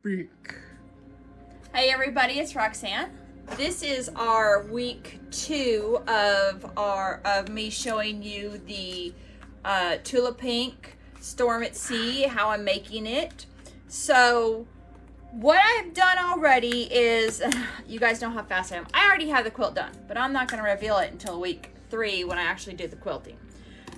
Speak. Hey everybody, it's Roxanne. This is our week 2 of me showing you the Tula Pink Storm at Sea, how I'm making it. So what I've done already is, you guys know how fast I am. I already have the quilt done, but I'm not going to reveal it until week 3 when I actually do the quilting.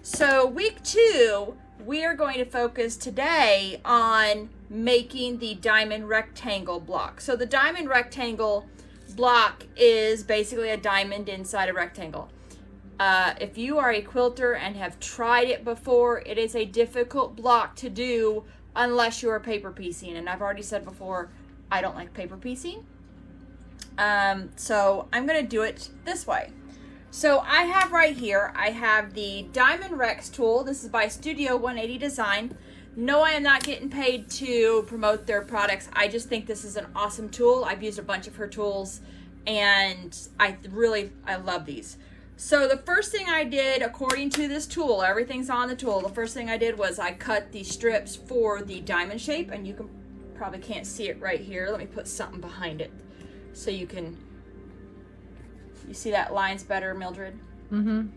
So week 2, we are going to focus today on making the diamond rectangle block. So the diamond rectangle block is basically a diamond inside a rectangle. If you are a quilter and have tried it before, it is a difficult block to do unless you are paper piecing. And I've already said before, I don't like paper piecing. So I'm going to do it this way. So I have right here, I have the Diamond Rex tool. This is by Studio 180 Design. No, I am not getting paid to promote their products. I just think this is an awesome tool. I've used a bunch of her tools and I love these. So the first thing I did, according to this tool, everything's on the tool. The first thing I did was I cut the strips for the diamond shape, and you can probably can't see it right here. Let me put something behind it so you can. You see that line's better, Mildred? Mm-hmm.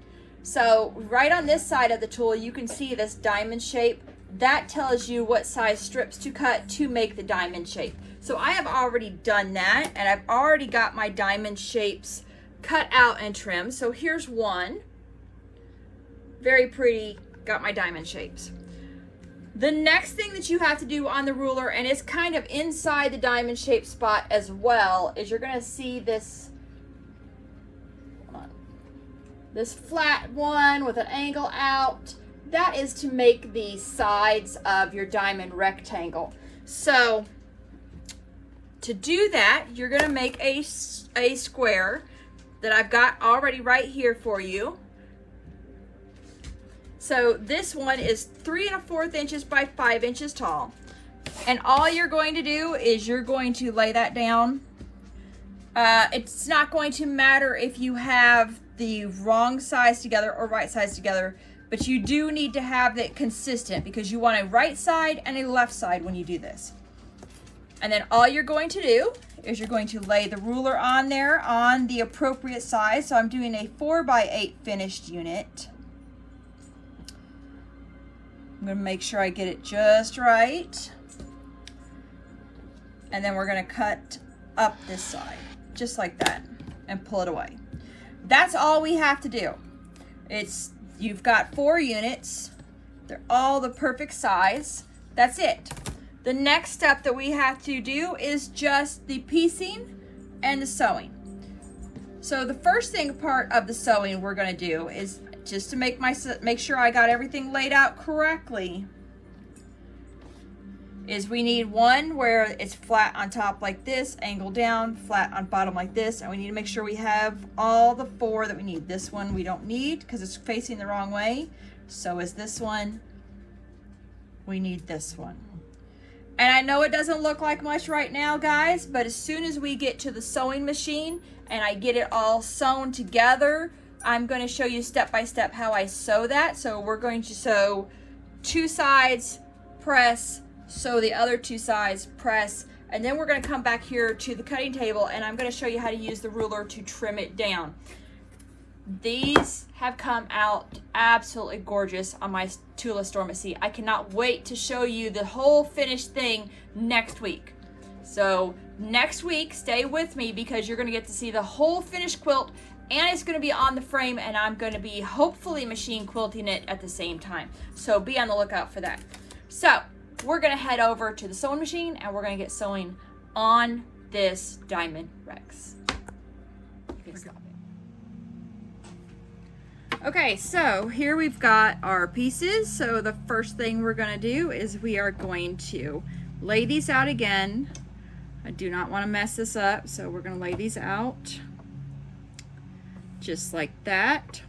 So right on this side of the tool, you can see this diamond shape. That tells you what size strips to cut to make the diamond shape. So I have already done that, and I've already got my diamond shapes cut out and trimmed. So here's one. Very pretty, got my diamond shapes. The next thing that you have to do on the ruler, and it's kind of inside the diamond shape spot as well, is you're gonna see this flat one with an angle out. That is to make the sides of your diamond rectangle. So to do that, you're going to make a square that I've got already right here for you. So this one is 3 1/4 inches by 5 inches tall. And all you're going to do is you're going to lay that down. It's not going to matter if you have the wrong size together or right size together, but you do need to have it consistent because you want a right side and a left side when you do this. And then all you're going to do is you're going to lay the ruler on there on the appropriate size. So I'm doing a 4x8 finished unit. I'm going to make sure I get it just right. And then we're going to cut up this side just like that and pull it away. That's all we have to do. You've got 4 units. They're all the perfect size. That's it. The next step that we have to do is just the piecing and the sewing. So the first part of the sewing we're going to do is just to make sure I got everything laid out correctly. Is we need one where it's flat on top like this, angle down, flat on bottom like this, and we need to make sure we have all the 4 that we need. This one we don't need because it's facing the wrong way. So is this one. We need this one. And I know it doesn't look like much right now, guys, but as soon as we get to the sewing machine and I get it all sewn together, I'm going to show you step by step how I sew that. So we're going to sew 2 sides, press, sew the other 2 sides, press, and then we're going to come back here to the cutting table and I'm going to show you how to use the ruler to trim it down. These have come out absolutely gorgeous on my Tula Storm at Sea. I cannot wait to show you the whole finished thing next week. So next week, stay with me because you're going to get to see the whole finished quilt, and it's going to be on the frame, and I'm going to be hopefully machine quilting it at the same time. So be on the lookout for that. So we're going to head over to the sewing machine and we're going to get sewing on this Diamond Rex. You can stop it. Okay, so here we've got our pieces. So the first thing we're going to do is we are going to lay these out again. I do not want to mess this up, so we're going to lay these out just like that.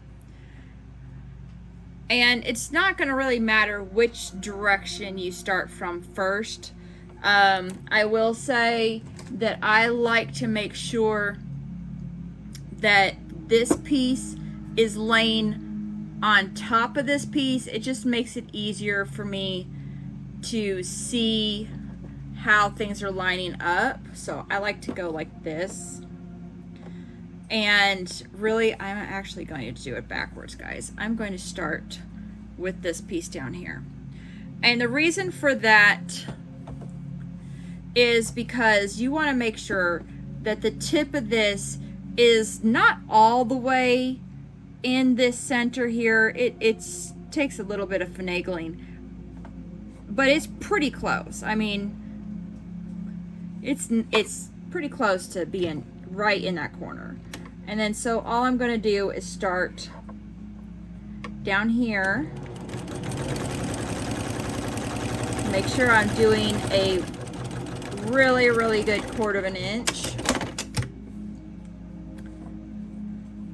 And it's not going to really matter which direction you start from first. I will say that I like to make sure that this piece is laying on top of this piece. It just makes it easier for me to see how things are lining up. So I like to go like this. And really, I'm actually going to do it backwards, guys. I'm going to start with this piece down here. And the reason for that is because you want to make sure that the tip of this is not all the way in this center here. It takes a little bit of finagling, but it's pretty close. I mean, it's pretty close to being right in that corner. And then so all I'm going to do is start down here. Make sure I'm doing a really, really good 1/4 of an inch.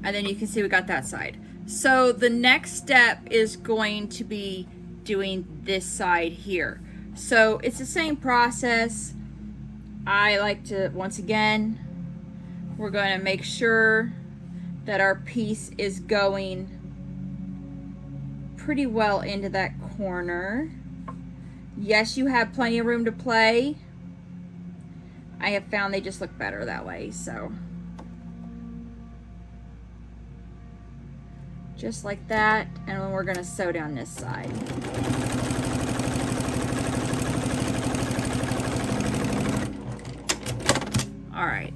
And then you can see we got that side. So the next step is going to be doing this side here. So it's the same process. I like to, once again, we're going to make sure that our piece is going pretty well into that corner. Yes, you have plenty of room to play. I have found they just look better that way, so. Just like that, and then we're gonna sew down this side. All right.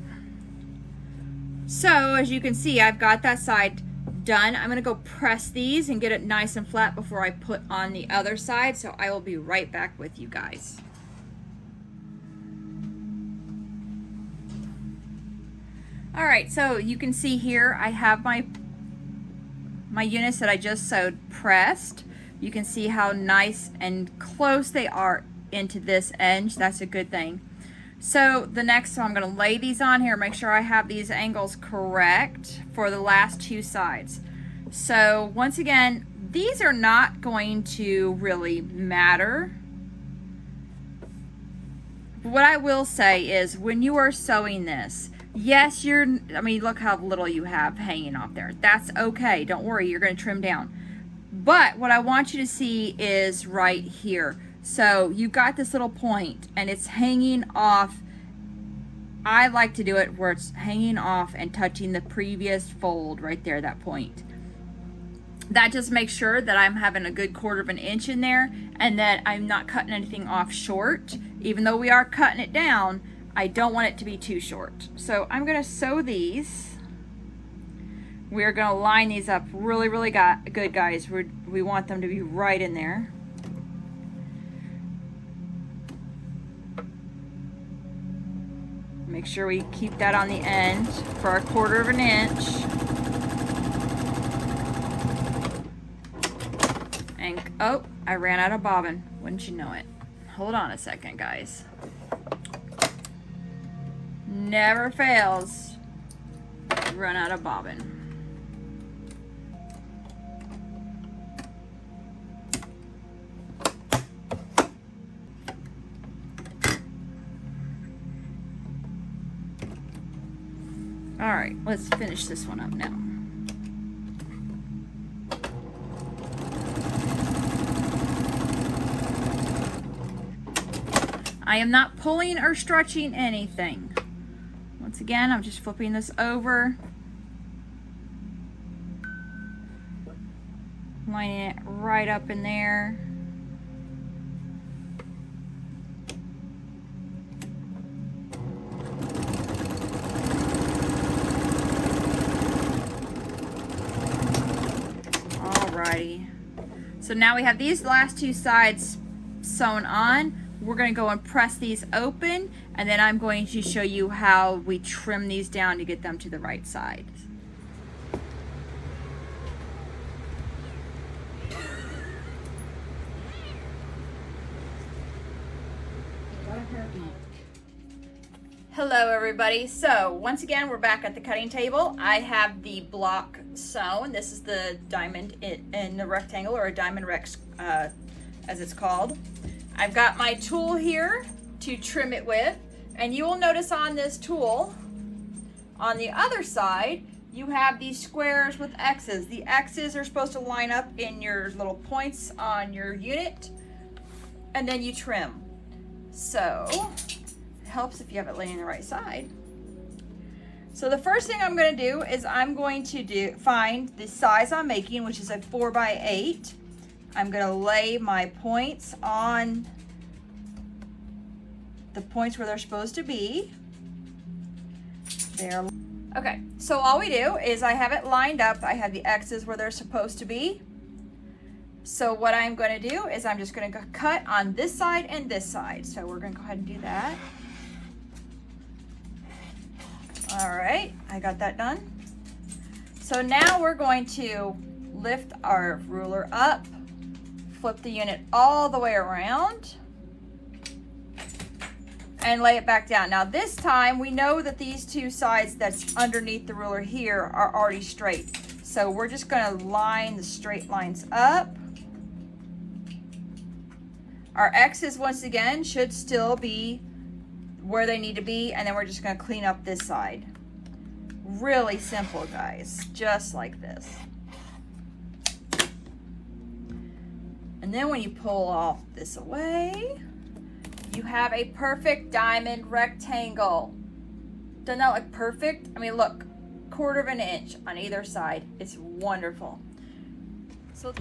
So as you can see, I've got that side done. I'm gonna go press these and get it nice and flat before I put on the other side. So I will be right back with you guys. All right, so you can see here, I have my units that I just sewed pressed. You can see how nice and close they are into this edge. That's a good thing. So the next one, I'm going to lay these on here, make sure I have these angles correct for the last 2 sides. So once again, these are not going to really matter. What I will say is when you are sewing this, yes, I mean, look how little you have hanging off there. That's okay. Don't worry, you're going to trim down. But what I want you to see is right here. So you got this little point and it's hanging off. I like to do it where it's hanging off and touching the previous fold right there, that point. That just makes sure that I'm having a good 1/4 of an inch in there and that I'm not cutting anything off short. Even though we are cutting it down, I don't want it to be too short. So I'm going to sew these. We're going to line these up really, really good, guys. We want them to be right in there. Make sure we keep that on the end for our 1/4 of an inch. And, oh, I ran out of bobbin. Wouldn't you know it? Hold on a second, guys. Never fails. Run out of bobbin. All right, let's finish this one up now. I am not pulling or stretching anything. Once again, I'm just flipping this over, lining it right up in there. Alrighty. So now we have these last 2 sides sewn on. We're going to go and press these open, and then I'm going to show you how we trim these down to get them to the right side. Hello everybody. So once again, we're back at the cutting table. I have the block sewn. This is the diamond in the rectangle, or a diamond rex as it's called. I've got my tool here to trim it with, and you will notice on this tool, on the other side, you have these squares with X's. The X's are supposed to line up in your little points on your unit, and then you trim. So it helps if you have it laying the right side. So the first thing I'm going to do is I'm going to find the size I'm making, which is a 4x8. I'm going to lay my points on the points where they're supposed to be. There. Okay, so all we do is I have it lined up. I have the X's where they're supposed to be. So what I'm going to do is I'm just going to cut on this side and this side. So we're going to go ahead and do that. All right, I got that done. So now we're going to lift our ruler up, flip the unit all the way around, and lay it back down. Now this time we know that these two sides that's underneath the ruler here are already straight. So we're just gonna line the straight lines up. Our X's, once again, should still be where they need to be, and then we're just gonna clean up this side. Really simple, guys, just like this. And then when you pull off this away, you have a perfect diamond rectangle. Doesn't that look perfect? I mean, look, 1/4 of an inch on either side. It's wonderful. So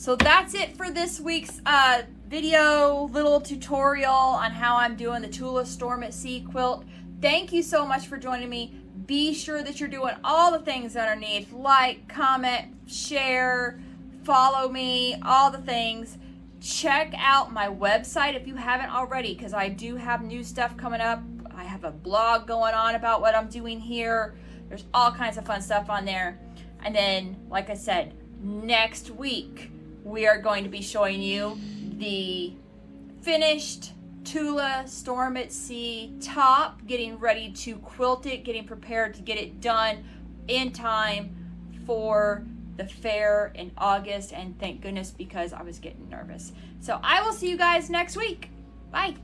So that's it for this week's video, little tutorial on how I'm doing the Tula Storm at Sea Quilt. Thank you so much for joining me. Be sure that you're doing all the things underneath. Like, comment, share, follow me, all the things. Check out my website if you haven't already, because I do have new stuff coming up. I have a blog going on about what I'm doing here. There's all kinds of fun stuff on there. And then, like I said, next week, we are going to be showing you the finished Tula Storm at Sea top, getting ready to quilt it, getting prepared to get it done in time for the fair in August. And thank goodness, because I was getting nervous. So I will see you guys next week. Bye.